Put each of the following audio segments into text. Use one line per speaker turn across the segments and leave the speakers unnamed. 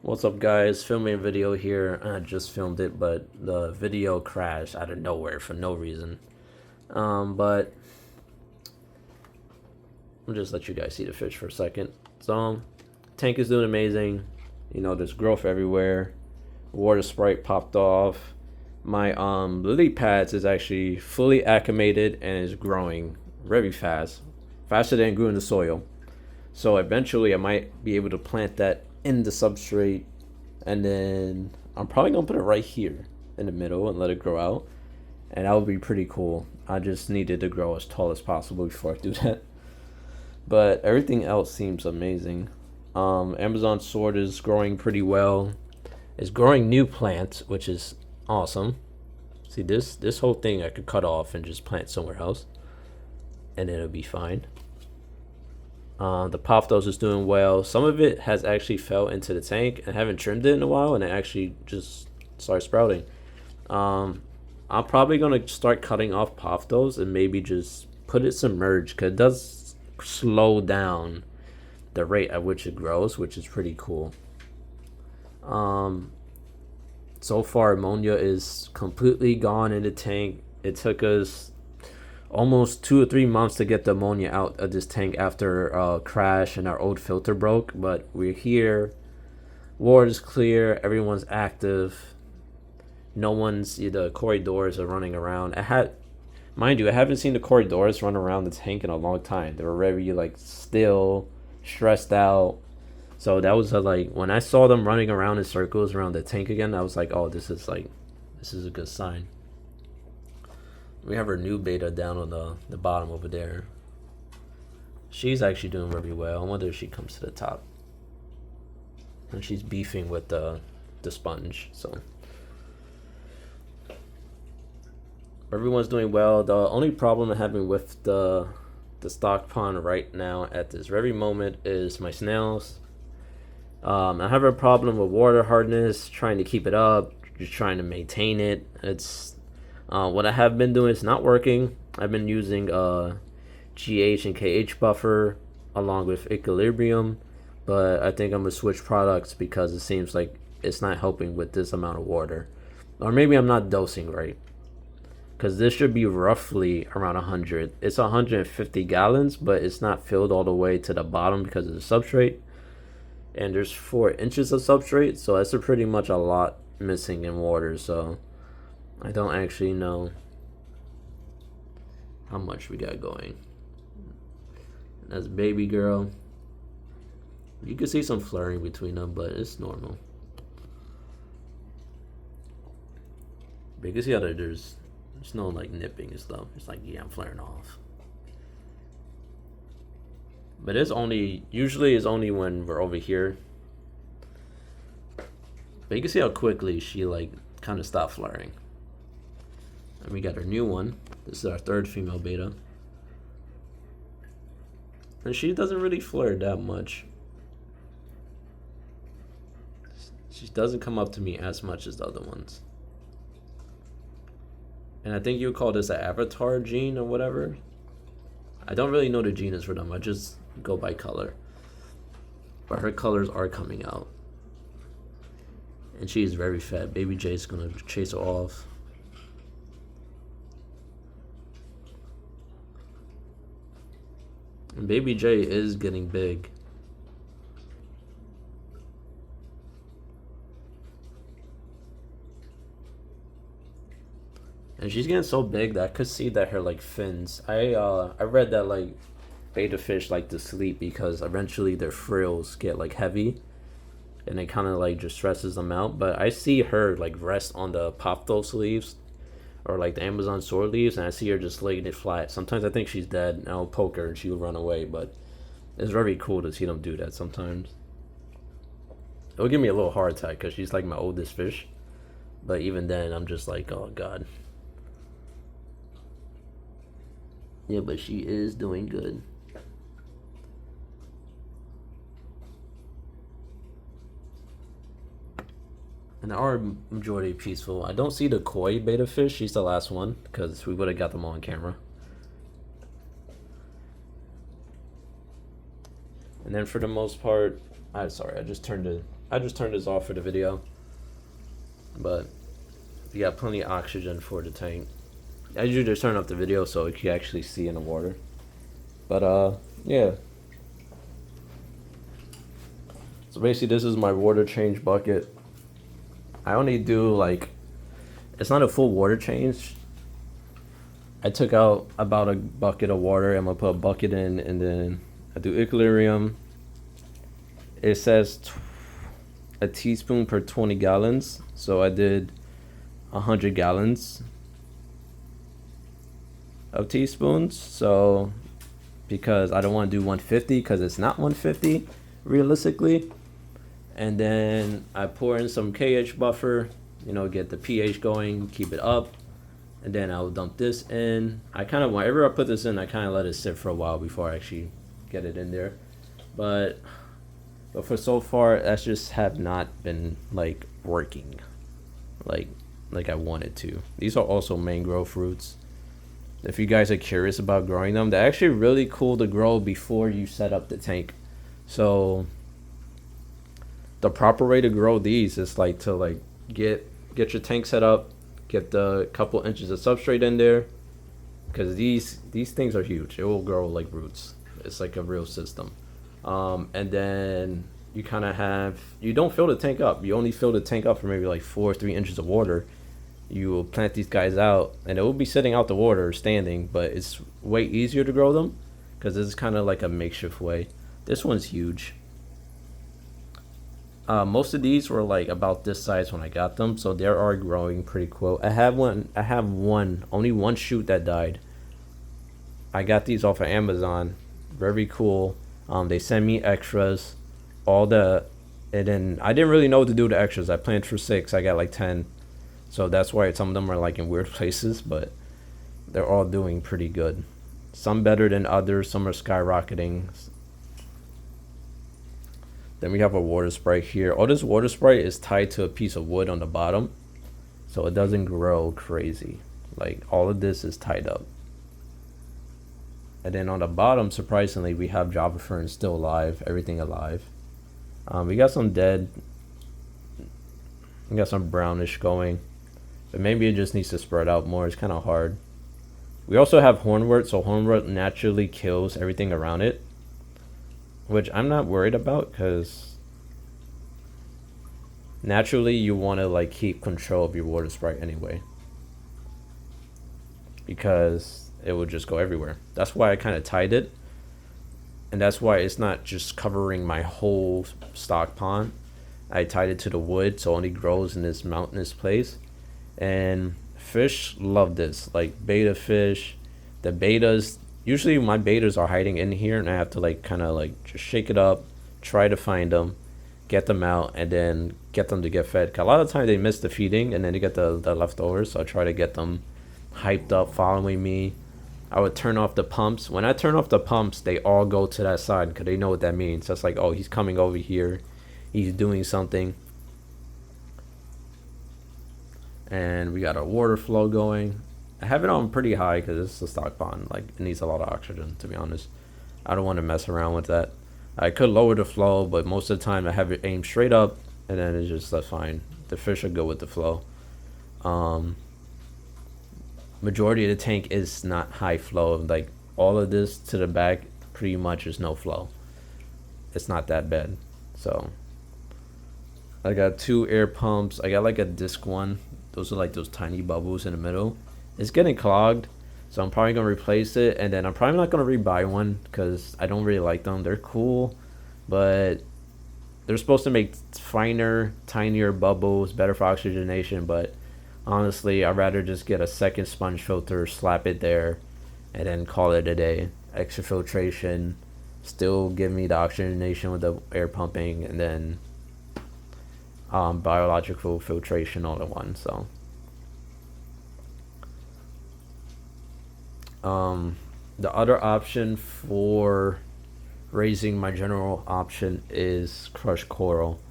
What's up, guys? Filming a video here. I just filmed it, but the video crashed out of nowhere for no reason. But I'll just let you guys see the fish for a second. So, tank is doing amazing. You know, there's growth everywhere. Water sprite popped off. My lily pads is actually fully acclimated and is growing very fast, faster than it grew in the soil. So eventually, I might be able to plant that in the substrate, and then I'm probably gonna put it right here in the middle and let it grow out, and that would be pretty cool. I just needed to grow as tall as possible before I do that. But everything else seems amazing. Amazon sword is growing pretty well. It's growing new plants, which is awesome. See, this whole thing I could cut off and just plant somewhere else, and it'll be fine. The Pothos is doing well. Some of it has actually fell into the tank and haven't trimmed it in a while, and it actually just started sprouting. I'm probably gonna start cutting off Pothos and maybe just put it submerged, because it does slow down the rate at which it grows, which is pretty cool. So far, ammonia is completely gone in the tank. It took us almost 2 or 3 months to get the ammonia out of this tank after a crash and our old filter broke, but we're here. Water's clear, everyone's active. No one's, the corridors are running around. Mind you, I haven't seen the corridors run around the tank in a long time. They were very still, stressed out. So that was when I saw them running around in circles around the tank again, I was like, oh, this is a good sign. We have our new beta down on the bottom over there. She's actually doing very well. I wonder if she comes to the top. And she's beefing with the sponge. So everyone's doing well. The only problem I'm having with the stock pond right now at this very moment is my snails. I have a problem with water hardness, trying to keep it up, just trying to maintain it. It's what I have been doing is not working. I've been using GH and KH buffer along with equilibrium, but I think I'm gonna switch products because it seems like it's not helping with this amount of water, or maybe I'm not dosing right, because this should be roughly around 100. It's 150 gallons, but it's not filled all the way to the bottom because of the substrate, and there's 4 inches of substrate, so that's pretty much a lot missing in water. So I don't actually know how much we got going. That's baby girl. You can see some flaring between them, but it's normal. But you can see how there's no nipping and stuff. It's yeah, I'm flaring off. But usually it's only when we're over here. But you can see how quickly she kind of stopped flaring. And we got our new one. This is our 3rd female beta. And she doesn't really flare that much. She doesn't come up to me as much as the other ones. And I think you would call this an avatar gene or whatever. I don't really know the genus for them. I just go by color. But her colors are coming out. And she is very fat. Baby J's gonna chase her off. And Baby J is getting big. And she's getting so big that I could see that her fins. I read that beta fish like to sleep because eventually their frills get heavy, and it kind of just stresses them out. But I see her rest on the Pothos leaves, or the Amazon sword leaves, and I see her just laying it flat. Sometimes I think she's dead, and I'll poke her and she'll run away, but it's very cool to see them do that sometimes. It'll give me a little heart attack because she's my oldest fish, but even then I'm just oh god. Yeah, but she is doing good. And our majority peaceful. I don't see the koi beta fish. She's the last one because we would have got them all on camera. And then for the most part, I'm sorry, I just turned I just turned this off for the video, but you got plenty of oxygen for the tank. I usually just turn off the video so you can actually see in the water. But yeah. So basically this is my water change bucket. I only do like, it's not a full water change. I took out about a bucket of water. I'm gonna put a bucket in, and then I do equilibrium. It says a teaspoon per 20 gallons. So I did 100 gallons of teaspoons. So because I don't want to do 150 because it's not 150 realistically. And then I pour in some KH buffer, you know, get the pH going, keep it up. And then I'll dump this in. I kind of, whenever I put this in, I kind of let it sit for a while before I actually get it in there. But for so far, that's just have not been like working like I wanted to. These are also mangrove fruits. If you guys are curious about growing them, they're actually really cool to grow before you set up the tank. So the proper way to grow these is like to like get your tank set up, get the couple inches of substrate in there, because these things are huge. It will grow like roots. It's like a real system. And then you kind of have, you don't fill the tank up. You only fill the tank up for maybe like 4 or 3 inches of water. You will plant these guys out, and it will be sitting out the water, standing, but it's way easier to grow them because this is kind of like a makeshift way. This one's huge. Most of these were like about this size when I got them, so they are growing pretty cool. I have only one shoot that died. I got these off of Amazon. Very cool. They send me extras, and then I didn't really know what to do with the extras. I planned for 6, I got like 10. So that's why some of them are like in weird places, but they're all doing pretty good. Some better than others, some are skyrocketing. Then we have a water sprite here. Oh, this water sprite is tied to a piece of wood on the bottom, so it doesn't grow crazy. Like all of this is tied up. And then on the bottom, surprisingly, we have Java Fern still alive, everything alive. We got some dead. We got some brownish going. But maybe it just needs to spread out more. It's kind of hard. We also have hornwort, so hornwort naturally kills everything around it, which I'm not worried about because naturally you want to like keep control of your water sprite anyway, because it will just go everywhere. That's why I kind of tied it, and that's why it's not just covering my whole stock pond. I tied it to the wood so it only grows in this mountainous place. And fish love this, like betta fish. The bettas, usually my bettas are hiding in here, and I have to like kind of like just shake it up, try to find them, get them out, and then get them to get fed. 'Cause a lot of times they miss the feeding and then they get the leftovers, so I try to get them hyped up, following me. I would turn off the pumps. When I turn off the pumps, they all go to that side because they know what that means. So it's like, oh, he's coming over here, he's doing something. And we got our water flow going. I have it on pretty high because it's a stock pond. Like it needs a lot of oxygen, to be honest. I don't want to mess around with that. I could lower the flow, but most of the time I have it aimed straight up, and then it's just that's fine. The fish are good with the flow. Majority of the tank is not high flow. Like all of this to the back pretty much is no flow. It's not that bad. So I got 2 air pumps. I got like a disc one. Those are like those tiny bubbles in the middle. It's getting clogged, so I'm probably gonna replace it, and then I'm probably not gonna rebuy one because I don't really like them. They're cool, but they're supposed to make finer, tinier bubbles, better for oxygenation. But honestly, I'd rather just get a second sponge filter, slap it there, and then call it a day. Extra filtration, still give me the oxygenation with the air pumping, and then biological filtration all in one. So the other option for raising my general option is crushed coral.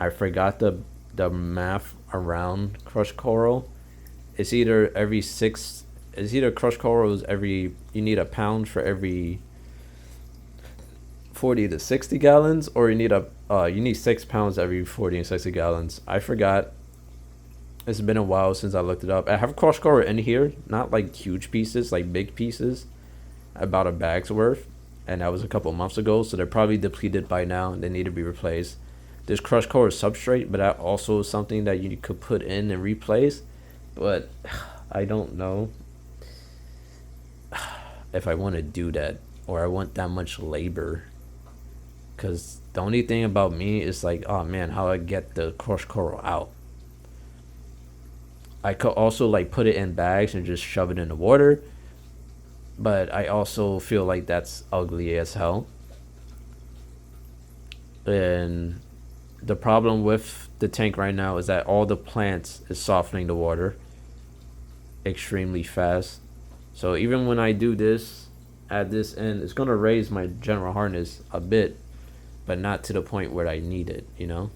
I forgot the math around crushed coral. It's either crushed coral is every, you need a pound for every 40 to 60 gallons, or you need a You need 6 pounds every 40 and 60 gallons. I forgot. It's been a while since I looked it up. I have crush corer in here, not like huge pieces, like big pieces, about a bag's worth, and that was a couple months ago. So they're probably depleted by now, and they need to be replaced. There's crush corer substrate, but that also is something that you could put in and replace. But I don't know if I want to do that, or I want that much labor. Because the only thing about me is like, oh man, how I get the crush coral out. I could also like put it in bags and just shove it in the water, but I also feel like that's ugly as hell. And the problem with the tank right now is that all the plants is softening the water extremely fast. So even when I do this, add this in, it's gonna raise my general hardness a bit, but not to the point where I need it, you know?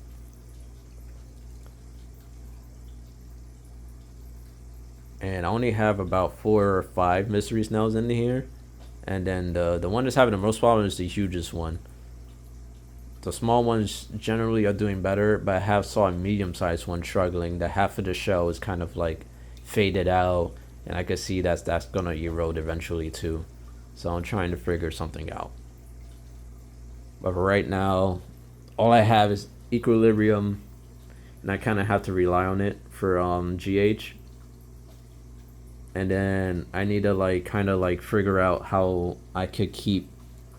And I only have about 4 or 5 mystery snails in here. And then the one that's having the most problem is the hugest one. The small ones generally are doing better, but I have saw a medium-sized one struggling. The half of the shell is kind of like faded out, and I can see that's gonna erode eventually too. So I'm trying to figure something out. But for right now, all I have is equilibrium, and I kind of have to rely on it for GH. And then I need to like kind of like figure out how I could keep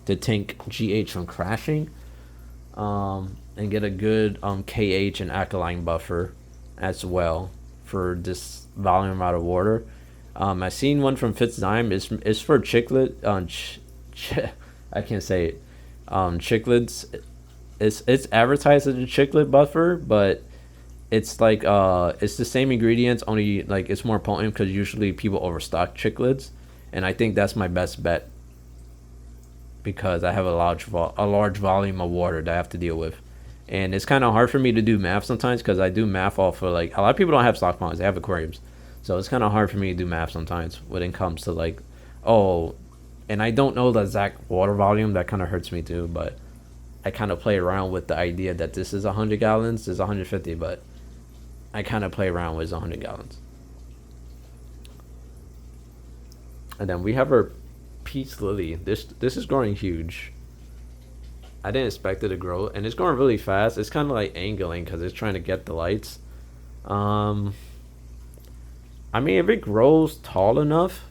the tank GH from crashing, and get a good KH and alkaline buffer as well for this volume out of water. I seen one from Fitzzyme. It's for chiclet. I can't say it. Chiclets. It's advertised as a chiclet buffer, but it's like it's the same ingredients, only like it's more potent because usually people overstock chiclets, and I think that's my best bet because I have a large volume of water that I have to deal with. And it's kind of hard for me to do math sometimes because I do math off of like a lot of people don't have stock ponds, they have aquariums. So it's kind of hard for me to do math sometimes when it comes to like, oh, and I don't know the exact water volume. That kind of hurts me too, but I kind of play around with the idea that this is 100 gallons, this is 150, but I kind of play around with 100 gallons. And then we have our peace lily. This is growing huge. I didn't expect it to grow, and it's growing really fast. It's kind of like angling because it's trying to get the lights. I mean, if it grows tall enough,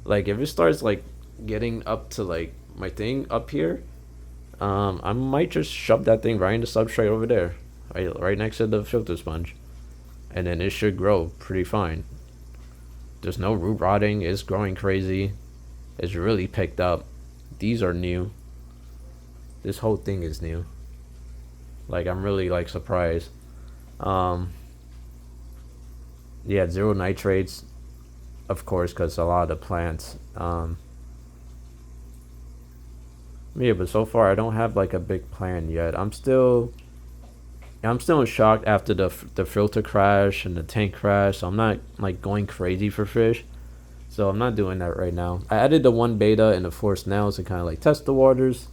like if it starts like getting up to like my thing up here, I might just shove that thing right in the substrate over there, right next to the filter sponge, and then it should grow pretty fine. There's no root rotting. It's growing crazy. It's really picked up. These are new. This whole thing is new. Like I'm really like surprised. Yeah, zero nitrates, of course, because a lot of the plants. Yeah, but so far I don't have like a big plan yet. I'm still in shock after the filter crash and the tank crash. So I'm not like going crazy for fish. So I'm not doing that right now. I added the 1 beta and the 4 snails to kind of like test the waters.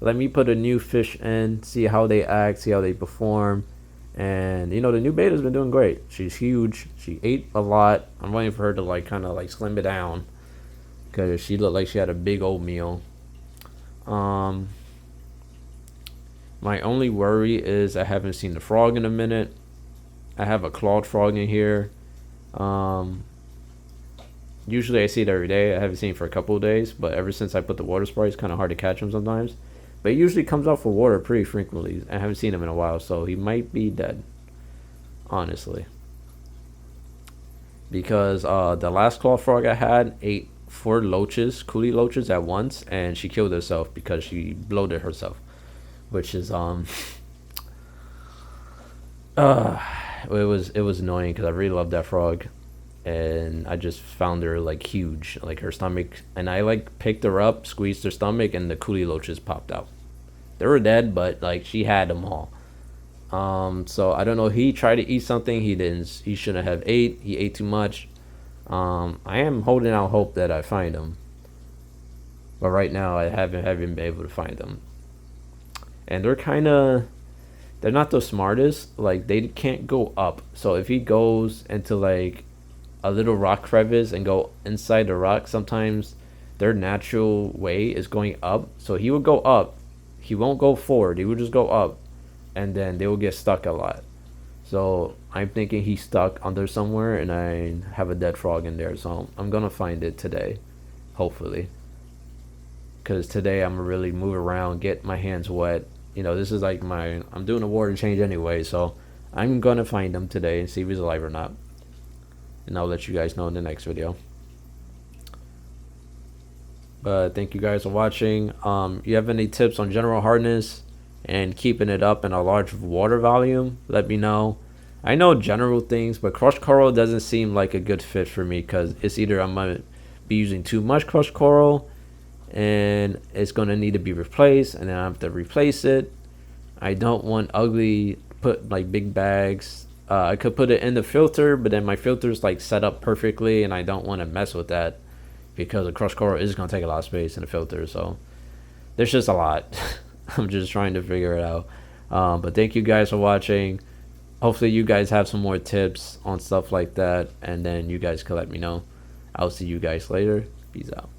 Let me put a new fish in, see how they act, see how they perform. And you know, the new beta's been doing great. She's huge. She ate a lot. I'm waiting for her to like kind of like slim it down because she looked like she had a big old meal. My only worry is I haven't seen the frog in a minute. I have a clawed frog in here. Usually I see it every day. I haven't seen it for a couple of days, but ever since I put the water spray, it's kind of hard to catch him sometimes. But he usually comes out for water pretty frequently. I haven't seen him in a while, so he might be dead, honestly. Because the last claw frog I had ate 4 loaches, coolie loaches at once, and she killed herself because she bloated herself, which is it was annoying because I really loved that frog, and I just found her like huge, like her stomach, and I like picked her up, squeezed her stomach, and the coolie loaches popped out. They were dead, but like she had them all. So I don't know. He tried to eat something he didn't. He shouldn't have ate. He ate too much. I am holding out hope that I find him, but right now I haven't been able to find him. and they're not the smartest. Like they can't go up. So if he goes into like a little rock crevice and go inside the rock, sometimes their natural way is going up. So he will go up. He won't go forward. He will just go up, and then they will get stuck a lot. So I'm thinking he's stuck under somewhere, and I have a dead frog in there. So I'm gonna find it today, hopefully. Because today I'm gonna really move around, get my hands wet. This is like I'm doing a water change anyway, so I'm gonna find him today and see if he's alive or not. And I'll let you guys know in the next video. But thank you guys for watching. You have any tips on general hardness and keeping it up in a large water volume? Let me know. I know general things, but crushed coral doesn't seem like a good fit for me because it's either I'm gonna be using too much crushed coral and it's gonna need to be replaced, and then I have to replace it. I don't want ugly put like big bags. I could put it in the filter, but then my filter's like set up perfectly, and I don't want to mess with that because the crushed coral is gonna take a lot of space in the filter. So there's just a lot. I'm just trying to figure it out. But thank you guys for watching. Hopefully you guys have some more tips on stuff like that, and then you guys can let me know. I'll see you guys later. Peace out.